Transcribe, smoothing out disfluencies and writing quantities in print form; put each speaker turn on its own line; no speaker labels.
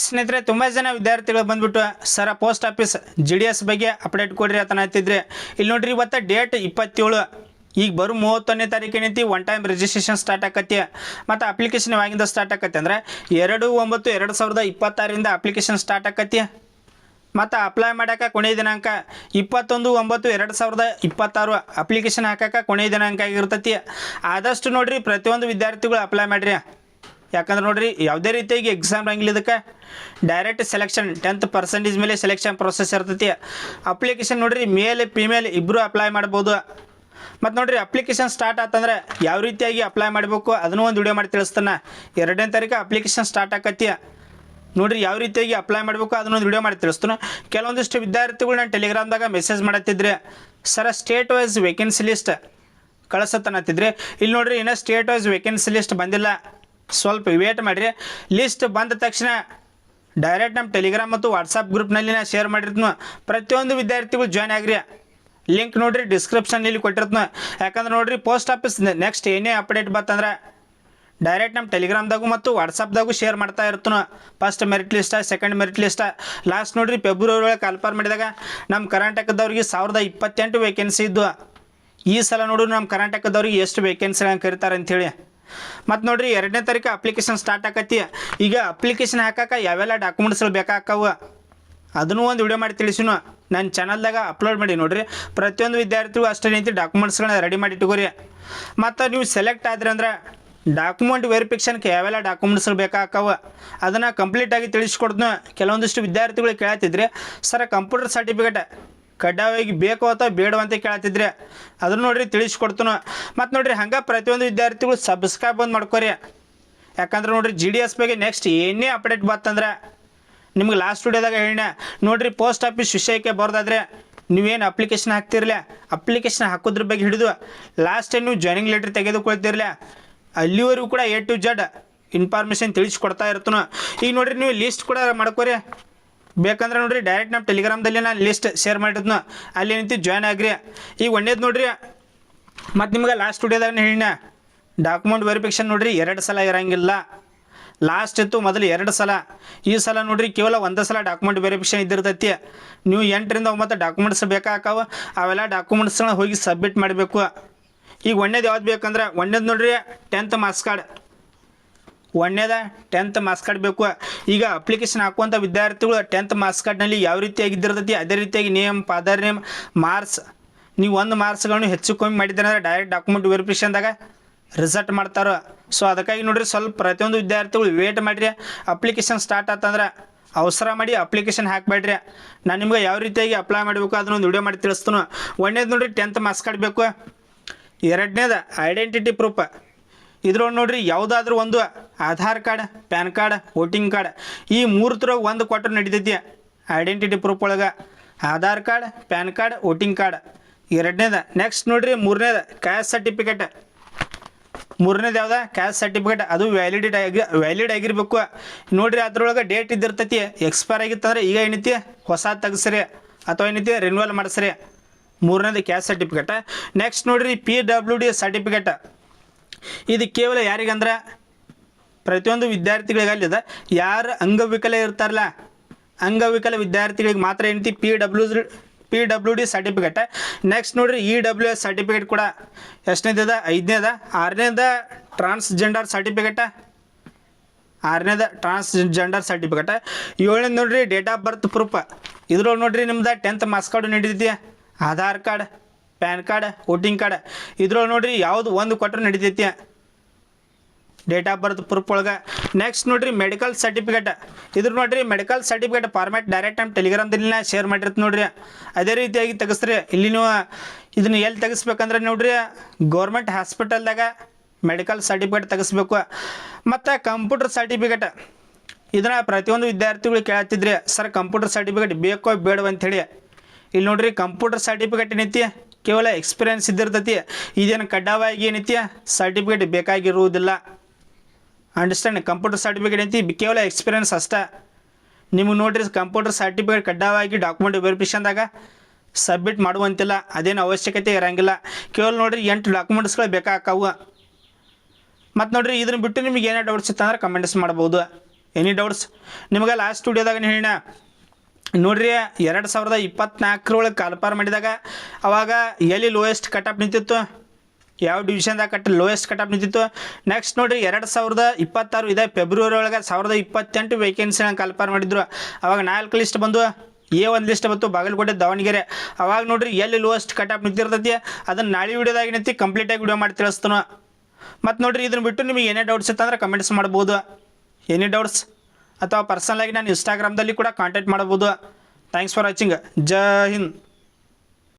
ಸ್ನೇಹಿತರೆ ತುಂಬ ಜನ ವಿದ್ಯಾರ್ಥಿಗಳು ಬಂದ್ಬಿಟ್ಟು ಸರ ಪೋಸ್ಟ್ ಆಫೀಸ್ GDS ಬಗ್ಗೆ ಅಪ್ಡೇಟ್ ಕೊಡ್ರಿ ಅಂತ ಹೇಳ್ತಿದ್ರೆ ಇಲ್ಲಿ ನೋಡ್ರಿ ಇವತ್ತು ಡೇಟ್ 27 ಈಗ ಬರೋ 31ನೇ ತಾರೀಕು ಏನೈತಿ ಒನ್ ಟೈಮ್ ರಿಜಿಸ್ಟ್ರೇಷನ್ ಸ್ಟಾರ್ಟ್ ಆಕತಿ ಮತ್ತು ಅಪ್ಲಿಕೇಶನ್ ಯಾವಾಗಿಂದ ಸ್ಟಾರ್ಟ್ ಆಕತಿ ಅಂದರೆ 2/9/2026 ಅಪ್ಲಿಕೇಶನ್ ಸ್ಟಾರ್ಟ್ ಆಕತಿ ಮತ್ತು ಅಪ್ಲೈ ಮಾಡೋಕೆ ಕೊನೆಯ ದಿನಾಂಕ 21/9/2026 ಅಪ್ಲಿಕೇಶನ್ ಹಾಕಕ್ಕೆ ಕೊನೆಯ ದಿನಾಂಕ ಆಗಿರ್ತೈತಿ. ಆದಷ್ಟು ನೋಡ್ರಿ ಪ್ರತಿಯೊಂದು ವಿದ್ಯಾರ್ಥಿಗಳು ಅಪ್ಲೈ ಮಾಡಿರಿ. ಯಾಕಂದ್ರೆ ನೋಡ್ರಿ ಯಾವುದೇ ರೀತಿಯಾಗಿ ಎಕ್ಸಾಮ್ ರಂಗಿಲ್ಲ, ಇದಕ್ಕೆ ಡೈರೆಕ್ಟ್ ಸೆಲೆಕ್ಷನ್ 10% ಮೇಲೆ ಸೆಲೆಕ್ಷನ್ ಪ್ರೊಸೆಸ್ ಇರ್ತೈತಿ. ಅಪ್ಲಿಕೇಶನ್ ನೋಡ್ರಿ ಮೇಲ್ ಫಿಮೇಲ್ ಇಬ್ಬರು ಅಪ್ಲೈ ಮಾಡ್ಬೋದು. ಮತ್ತು ನೋಡ್ರಿ ಅಪ್ಲಿಕೇಶನ್ ಸ್ಟಾರ್ಟ್ ಆತಂದ್ರೆ ಯಾವ ರೀತಿಯಾಗಿ ಅಪ್ಲೈ ಮಾಡಬೇಕು ಅದನ್ನು ಒಂದು ವಿಡಿಯೋ ಮಾಡಿ ತಿಳಿಸ್ತಾನೆ. 2ನೇ ತಾರೀಕು ಅಪ್ಲಿಕೇಶನ್ ಸ್ಟಾರ್ಟ್ ಆಕತಿ. ನೋಡ್ರಿ ಯಾವ ರೀತಿಯಾಗಿ ಅಪ್ಲೈ ಮಾಡಬೇಕು ಅದನ್ನೊಂದು ವಿಡಿಯೋ ಮಾಡಿ ತಿಳಿಸ್ತಾನೆ. ಕೆಲವೊಂದಿಷ್ಟು ವಿದ್ಯಾರ್ಥಿಗಳು ನಾನು ಟೆಲಿಗ್ರಾಮ್ದಾಗ ಮೆಸೇಜ್ ಮಾಡತ್ತಿದ್ರೆ ಸರ ಸ್ಟೇಟ್ ವೈಸ್ ವೇಕೆನ್ಸಿ ಲಿಸ್ಟ್ ಕಳಿಸತ್ತನ್ನತ್ತಿದ್ರೆ ಇಲ್ಲಿ ನೋಡ್ರಿ ಇನ್ನೂ ಸ್ಟೇಟ್ ವೈಸ್ ವೇಕೆನ್ಸಿ ಲಿಸ್ಟ್ ಬಂದಿಲ್ಲ, ಸ್ವಲ್ಪ ವೇಟ್ ಮಾಡಿರಿ. ಲಿಸ್ಟ್ ಬಂದ ತಕ್ಷಣ ಡೈರೆಕ್ಟ್ ನಮ್ಮ ಟೆಲಿಗ್ರಾಮ್ ಮತ್ತು ವಾಟ್ಸಪ್ ಗ್ರೂಪ್ನಲ್ಲಿ ನಾನು ಶೇರ್ ಮಾಡಿರ್ತೀನಿ. ಪ್ರತಿಯೊಂದು ವಿದ್ಯಾರ್ಥಿಗಳು ಜಾಯ್ನ್ ಆಗಿರಿ. ಲಿಂಕ್ ನೋಡ್ರಿ ಡಿಸ್ಕ್ರಿಪ್ಷನಲ್ಲಿ ಕೊಟ್ಟಿರ್ತೀನಿ. ಯಾಕಂದ್ರೆ ನೋಡ್ರಿ ಪೋಸ್ಟ್ ಆಫೀಸ್ ನೆಕ್ಸ್ಟ್ ಏನೇ ಅಪ್ಡೇಟ್ ಬರ್ತಂದ್ರೆ ಡೈರೆಕ್ಟ್ ನಮ್ಮ ಟೆಲಿಗ್ರಾಮ್ದಾಗೂ ಮತ್ತು ವಾಟ್ಸಪ್ದಾಗೂ ಶೇರ್ ಮಾಡ್ತಾ ಇರ್ತೀನಿ. First merit list, second merit list. Last ನೋಡ್ರಿ ಫೆಬ್ರವರಿ ಒಳಗೆ ಕಾಲ್ಫಾರ್ ಮಾಡಿದಾಗ ನಮ್ಮ ಕರ್ನಾಟಕದವ್ರಿಗೆ 1028 ವೇಕೆನ್ಸಿ ಇದ್ದು. ಈ ಸಲ ನೋಡ್ರಿ ನಮ್ಮ ಕರ್ನಾಟಕದವ್ರಿಗೆ ಎಷ್ಟು ವೇಕೆನ್ಸಿಗಳನ್ನು ಕರೀತಾರೆ ಅಂಥೇಳಿ. ಮತ್ತು ನೋಡ್ರಿ 2ನೇ ತಾರೀಕು ಅಪ್ಲಿಕೇಶನ್ ಸ್ಟಾರ್ಟ್ ಆಕತಿ. ಈಗ ಅಪ್ಲಿಕೇಶನ್ ಹಾಕಕ್ಕೆ ಯಾವೆಲ್ಲ ಡಾಕ್ಯುಮೆಂಟ್ಸ್ಗಳು ಬೇಕಾಕವು ಅದನ್ನು ಒಂದು ವಿಡಿಯೋ ಮಾಡಿ ತಿಳಿಸಿನು ನನ್ನ ಚಾನಲ್ದಾಗ ಅಪ್ಲೋಡ್ ಮಾಡಿ. ನೋಡ್ರಿ ಪ್ರತಿಯೊಂದು ವಿದ್ಯಾರ್ಥಿಗಳು ಅಷ್ಟೇ ರೀತಿ ಡಾಕ್ಯುಮೆಂಟ್ಸ್ಗಳನ್ನ ರೆಡಿ ಮಾಡಿ ಇಟ್ಕೋರಿ. ಮತ್ತು ನೀವು ಸೆಲೆಕ್ಟ್ ಆದ್ರಿ ಅಂದ್ರೆ ಡಾಕ್ಯುಮೆಂಟ್ ವೆರಿಫಿಕೇಷನ್ಗೆ ಯಾವೆಲ್ಲ ಡಾಕ್ಯುಮೆಂಟ್ಸ್ಗಳು ಬೇಕಾಕವು ಅದನ್ನು ಕಂಪ್ಲೀಟಾಗಿ ತಿಳಿಸ್ಕೊಡ್ತೀನಿ. ಕೆಲವೊಂದಿಷ್ಟು ವಿದ್ಯಾರ್ಥಿಗಳು ಕೇಳ್ತಿದ್ರೆ ಸರ್ ಕಂಪ್ಯೂಟರ್ ಸರ್ಟಿಫಿಕೇಟ್ ಕಡ್ಡಾಯವಾಗಿ ಬೇಕು ಅಥವಾ ಬೇಡವ ಅಂತ ಕೇಳ್ತಿದ್ರೆ ಅದನ್ನು ನೋಡ್ರಿ ತಿಳಿಸ್ಕೊಡ್ತೀನಿ. ಮತ್ತು ನೋಡ್ರಿ ಹಂಗೆ ಪ್ರತಿಯೊಂದು ವಿದ್ಯಾರ್ಥಿಗಳು ಸಬ್ಸ್ಕ್ರೈಬ್ ಒಂದು ಮಾಡ್ಕೊರಿ. ಯಾಕಂದ್ರೆ ನೋಡ್ರಿ GDS ಬಗ್ಗೆ ನೆಕ್ಸ್ಟ್ ಏನೇ ಅಪ್ಡೇಟ್ ಬರ್ತಂದ್ರೆ ನಿಮ್ಗೆ ಲಾಸ್ಟ್ ವಿಡಿಯೋದಾಗ ಹೇಳಿನ ನೋಡ್ರಿ ಪೋಸ್ಟ್ ಆಫೀಸ್ ವಿಷಯಕ್ಕೆ ಬರೋದಾದ್ರೆ ನೀವೇನು ಅಪ್ಲಿಕೇಶನ್ ಹಾಕ್ತಿರಲ್ಲ, ಅಪ್ಲಿಕೇಶನ್ ಹಾಕೋದ್ರ ಬಗ್ಗೆ ಹಿಡಿದು ಲಾಸ್ಟ್ ಟೈಮ್ ನೀವು ಜಾಯ್ನಿಂಗ್ ಲೆಟ್ರ್ ತೆಗೆದುಕೊಳ್ತಿರಲ್ಲ ಅಲ್ಲಿವರೆಗೂ ಕೂಡ A to Z ಇನ್ಫಾರ್ಮೇಷನ್ ತಿಳಿಸ್ಕೊಡ್ತಾ ಇರ್ತೀನಿ. ಈಗ ನೋಡ್ರಿ ನೀವು ಲಿಸ್ಟ್ ಕೂಡ ಮಾಡ್ಕೊರಿ. ಬೇಕಂದ್ರೆ ನೋಡ್ರಿ ಡೈರೆಕ್ಟ್ ನಮ್ಮ ಟೆಲಿಗ್ರಾಮ್ದಲ್ಲಿ ನಾನು ಲಿಸ್ಟ್ ಶೇರ್ ಮಾಡಿರ್ತೀನಿ, ಅಲ್ಲಿ ನಿಂತು ಜಾಯ್ನ್ ಆಗ್ರಿ. ಈಗ ಒಂದೇದು ನೋಡ್ರಿ ಮತ್ತು ನಿಮ್ಗೆ ಲಾಸ್ಟ್ ವಿಡಿಯೋದಾಗ ಹೇಳಿನ ಡಾಕ್ಯುಮೆಂಟ್ ವೆರಿಫಿಕೇಷನ್ ನೋಡ್ರಿ 2 ಸಲ ಇರೋಂಗಿಲ್ಲ. ಲಾಸ್ಟ್ ಇತ್ತು ಮೊದಲು 2 ಸಲ, ಈ ಸಲ ನೋಡ್ರಿ ಕೇವಲ 1 ಸಲ ಡಾಕ್ಯುಮೆಂಟ್ ವೆರಿಫಿಕೇಷನ್ ಇದ್ದಿರ್ತೈತಿ. ನೀವು 8ರಿಂದ 9 ಡಾಕ್ಯುಮೆಂಟ್ಸ್ ಬೇಕಾಕಾವ, ಅವೆಲ್ಲ ಡಾಕ್ಯುಮೆಂಟ್ಸ್ಗಳನ್ನ ಹೋಗಿ ಸಬ್ಮಿಟ್ ಮಾಡಬೇಕು. ಈಗ ಒಂದೇದು ಯಾವ್ದು ಬೇಕಂದ್ರೆ ಒಂದೇದು ನೋಡ್ರಿ 10th ಮಾರ್ಕ್ಸ್ ಕಾರ್ಡ್, ಒಂದೇದ 10th ಮಾರ್ಕ್ಸ್ ಕಾರ್ಡ್ ಬೇಕು. ಈಗ ಅಪ್ಲಿಕೇಶನ್ ಹಾಕುವಂಥ ವಿದ್ಯಾರ್ಥಿಗಳು 10th ಮಾರ್ಕ್ಸ್ ಕಾರ್ಡ್ನಲ್ಲಿ ಯಾವ ರೀತಿಯಾಗಿದ್ದಿರ್ತೈತಿ ಅದೇ ರೀತಿಯಾಗಿ ನೇಮ್, ಫಾದರ್ ನೇಮ್, ಮಾರ್ಕ್ಸ್ ನೀವು 1 ಮಾರ್ಕ್ಸ್ಗಳನ್ನು ಹೆಚ್ಚು ಕಮ್ಮಿ ಮಾಡಿದ್ರೆ ಅಂದರೆ ಡೈರೆಕ್ಟ್ ಡಾಕ್ಯುಮೆಂಟ್ ವೆರಿಫಿಕೇಷನ್ದಾಗ ರಿಸಲ್ಟ್ ಮಾಡ್ತಾರೆ. ಸೊ ಅದಕ್ಕಾಗಿ ನೋಡ್ರಿ ಸ್ವಲ್ಪ ಪ್ರತಿಯೊಂದು ವಿದ್ಯಾರ್ಥಿಗಳು ವೇಟ್ ಮಾಡಿರಿ. ಅಪ್ಲಿಕೇಶನ್ ಸ್ಟಾರ್ಟ್ ಆತಂದ್ರೆ ಅವಸರ ಮಾಡಿ ಅಪ್ಲಿಕೇಶನ್ ಹಾಕಬೇಡ್ರಿ. ನಾನು ನಿಮ್ಗೆ ಯಾವ ರೀತಿಯಾಗಿ ಅಪ್ಲೈ ಮಾಡಬೇಕು ಅದನ್ನೊಂದು ವಿಡಿಯೋ ಮಾಡಿ ತಿಳಿಸ್ತೀನಿ. ಒಂದೇದು ನೋಡ್ರಿ 10th ಮಾರ್ಕ್ಸ್ ಕಾರ್ಡ್ ಬೇಕು. 2ನೇದು ಐಡೆಂಟಿಟಿ ಪ್ರೂಫ್. ಇದ್ರೊಳಗೆ ನೋಡ್ರಿ ಯಾವುದಾದ್ರೂ ಒಂದು Aadhaar card, PAN card, voting card ಈ 3 ಥರ ಒಂದು ಕೊಟ್ಟರು ನಡಿತೈತಿ. ಐಡೆಂಟಿಟಿ ಪ್ರೂಫ್ ಒಳಗೆ Aadhaar card, PAN card, voting card 2ನೇದು. ನೆಕ್ಸ್ಟ್ ನೋಡ್ರಿ 3ನೇದು ಕ್ಯಾಸ್ಟ್ ಸರ್ಟಿಫಿಕೇಟ್. 3ನೇದು ಯಾವ್ದು ಕ್ಯಾಸ್ಟ್ ಸರ್ಟಿಫಿಕೇಟ್, ಅದು ವ್ಯಾಲಿಡ್ ಆಗಿರ್ಬೇಕು. ನೋಡ್ರಿ ಅದ್ರೊಳಗೆ ಡೇಟ್ ಇದ್ದಿರ್ತೈತಿ. ಎಕ್ಸ್ಪೈರ್ ಆಗಿತ್ತಂದ್ರೆ ಈಗ ಏನೈತಿ ಹೊಸ ತೆಗಿಸ್ರಿ ಅಥವಾ ಏನೈತಿ ರಿನ್ಯೂವಲ್ ಮಾಡಿಸ್ರಿ. 3ನೇದು ಕ್ಯಾಸ್ಟ್ ಸರ್ಟಿಫಿಕೇಟ್. ನೆಕ್ಸ್ಟ್ ನೋಡ್ರಿ PWD ಸರ್ಟಿಫಿಕೇಟ್. ಇದು ಕೇವಲ ಯಾರಿಗಂದ್ರೆ ಪ್ರತಿಯೊಂದು ವಿದ್ಯಾರ್ಥಿಗಳಿಗೆ ಅಲ್ಲಿದೆ ಯಾರು ಅಂಗವಿಕಲ ಇರ್ತಾರಲ್ಲ ಅಂಗವಿಕಲ ವಿದ್ಯಾರ್ಥಿಗಳಿಗೆ ಮಾತ್ರ ಏನೈತಿ PWD ಸರ್ಟಿಫಿಕೇಟ್. ನೆಕ್ಸ್ಟ್ ನೋಡ್ರಿ EWS ಸರ್ಟಿಫಿಕೇಟ್ ಕೂಡ ಎಷ್ಟನೇದ 5ನೇದ. 6ನೇದ ಟ್ರಾನ್ಸ್ಜೆಂಡರ್ ಸರ್ಟಿಫಿಕೇಟ. 6ನೇದ ಟ್ರಾನ್ಸ್ಜೆಂಡರ್ ಸರ್ಟಿಫಿಕೇಟ್. 7ನೇದು ನೋಡ್ರಿ ಡೇಟ್ ಆಫ್ ಬರ್ತ್ ಪ್ರೂಫ್. ಇದ್ರೊಳಗೆ ನೋಡ್ರಿ ನಿಮ್ದು 10th ಮಾರ್ಕ್ಸ್ ಕಾರ್ಡು ನಡೀತೈತಿ. Aadhaar card, PAN card, voting card ಇದ್ರೊಳಗೆ ನೋಡ್ರಿ ಯಾವುದು ಒಂದು ಕೊಟ್ಟರು ನಡೀತೈತಿ ಡೇಟ್ ಆಫ್ ಬರ್ತ್ ಪ್ರೂಫ್ ಒಳಗೆ. ನೆಕ್ಸ್ಟ್ ನೋಡ್ರಿ ಮೆಡಿಕಲ್ ಸರ್ಟಿಫಿಕೇಟ್. ಇದ್ರ ನೋಡ್ರಿ ಮೆಡಿಕಲ್ ಸರ್ಟಿಫಿಕೇಟ್ ಫಾರ್ಮ್ಯಾಟ್ ಡೈರೆಕ್ಟ್ ನಮ್ಮ ಟೆಲಿಗ್ರಾಮ್ದಲ್ಲಿ ಶೇರ್ ಮಾಡಿರ್ತೀನಿ ನೋಡ್ರಿ. ಅದೇ ರೀತಿಯಾಗಿ ತೆಗಿಸ್ರಿ. ಇಲ್ಲಿ ನೀವು ಇದನ್ನು ಎಲ್ಲಿ ತೆಗಿಸ್ಬೇಕಂದ್ರೆ ನೋಡ್ರಿ ಗೌರ್ಮೆಂಟ್ ಹಾಸ್ಪಿಟಲ್ದಾಗ ಮೆಡಿಕಲ್ ಸರ್ಟಿಫಿಕೇಟ್ ತೆಗಿಸ್ಬೇಕು. ಮತ್ತು ಕಂಪ್ಯೂಟರ್ ಸರ್ಟಿಫಿಕೇಟ್ ಇದನ್ನು ಪ್ರತಿಯೊಂದು ವಿದ್ಯಾರ್ಥಿಗಳು ಕೇಳ್ತಿದ್ರಿ ಸರ್ ಕಂಪ್ಯೂಟರ್ ಸರ್ಟಿಫಿಕೇಟ್ ಬೇಕೋ ಬೇಡವ ಅಂಥೇಳಿ. ಇಲ್ಲಿ ನೋಡ್ರಿ ಕಂಪ್ಯೂಟರ್ ಸರ್ಟಿಫಿಕೇಟ್ ಏನೈತಿ ಕೇವಲ ಎಕ್ಸ್ಪೀರಿಯನ್ಸ್ ಇದ್ದಿರ್ತೈತಿ. ಇದೇನು ಕಡ್ಡಾಯವಾಗಿ ಏನೈತಿ ಸರ್ಟಿಫಿಕೇಟ್ ಬೇಕಾಗಿರುವುದಿಲ್ಲ. ಅಂಡರ್ಸ್ಟ್ಯಾಂಡ್? ಕಂಪ್ಯೂಟರ್ ಸರ್ಟಿಫಿಕೇಟ್ ಐತಿ ಕೇವಲ ಎಕ್ಸ್ಪೀರಿಯನ್ಸ್ ಅಷ್ಟೇ. ನಿಮಗೆ ನೋಡ್ರಿ ಕಂಪ್ಯೂಟರ್ ಸರ್ಟಿಫಿಕೇಟ್ ಕಡ್ಡಾಯವಾಗಿ ಡಾಕ್ಯುಮೆಂಟ್ ವೆರಿಫಿಕೇಷನ್ದಾಗ ಸಬ್ಮಿಟ್ ಮಾಡುವಂತಿಲ್ಲ, ಅದೇನು ಅವಶ್ಯಕತೆ ಇರೋಂಗಿಲ್ಲ. ಕೇವಲ ನೋಡ್ರಿ 8 ಡಾಕ್ಯುಮೆಂಟ್ಸ್ಗಳು ಬೇಕಾಕವು. ಮತ್ತು ನೋಡ್ರಿ ಇದನ್ನು ಬಿಟ್ಟು ನಿಮಗೆ ಏನೇ ಡೌಟ್ಸ್ ಇತ್ತಂದ್ರೆ ಕಮೆಂಟ್ಸ್ ಮಾಡ್ಬೋದು. Any doubts? ನಿಮ್ಗೆ ಲಾಸ್ಟ್ ವಿಡಿಯೋದಾಗ ಹೇಳಿನ ನೋಡ್ರಿ 2024 ಕಾಲ್ಪಾರ್ ಮಾಡಿದಾಗ ಅವಾಗ ಎಲ್ಲಿ ಲೋಯೆಸ್ಟ್ ಕಟಪ್ ನಿಂತಿತ್ತು, ಯಾವ ಡಿವಿಷನ್ದಾಗ ಲೋಯೆಸ್ಟ್ ಕಟಪ್ ನಿಂತಿತ್ತು. ನೆಕ್ಸ್ಟ್ ನೋಡಿರಿ 2026 ಇದೇ ಫೆಬ್ರವರಿ ಒಳಗೆ 1028 ವೇಕೆನ್ಸಿನ ಕಾಲ್ಪಾರ್ ಮಾಡಿದ್ರು. ಅವಾಗ 4 ಲಿಸ್ಟ್ ಬಂದು, A1 ಲಿಸ್ಟ್ ಬಂತು ಬಾಗಲಕೋಟೆ ದಾವಣಗೆರೆ. ಅವಾಗ ನೋಡ್ರಿ ಎಲ್ಲಿ ಲೋಯೆಸ್ಟ್ ಕಟಪ್ ನಿಂತಿರ್ತೈತಿ ಅದನ್ನು ನಾಳೆ ವಿಡಿಯೋದಾಗ ನಿಂತು ಕಂಪ್ಲೀಟಾಗಿ ವಿಡಿಯೋ ಮಾಡಿ ತಿಳಿಸ್ತಾನೋ. ಮತ್ತು ನೋಡಿರಿ ಇದನ್ನು ಬಿಟ್ಟು ನಿಮಗೆ ಏನೇ ಡೌಟ್ಸ್ ಇತ್ತಂದ್ರೆ ಕಮೆಂಟ್ಸ್ ಮಾಡ್ಬೋದು, ಎನಿ ಡೌಟ್ಸ್, ಅಥವಾ ಪರ್ಸನಲಾಗಿ ನಾನು ಇನ್ಸ್ಟಾಗ್ರಾಮ್ದಲ್ಲಿ ಕೂಡ ಕಾಂಟ್ಯಾಕ್ಟ್ ಮಾಡ್ಬೋದು. Thanks for watching. Jai Hind.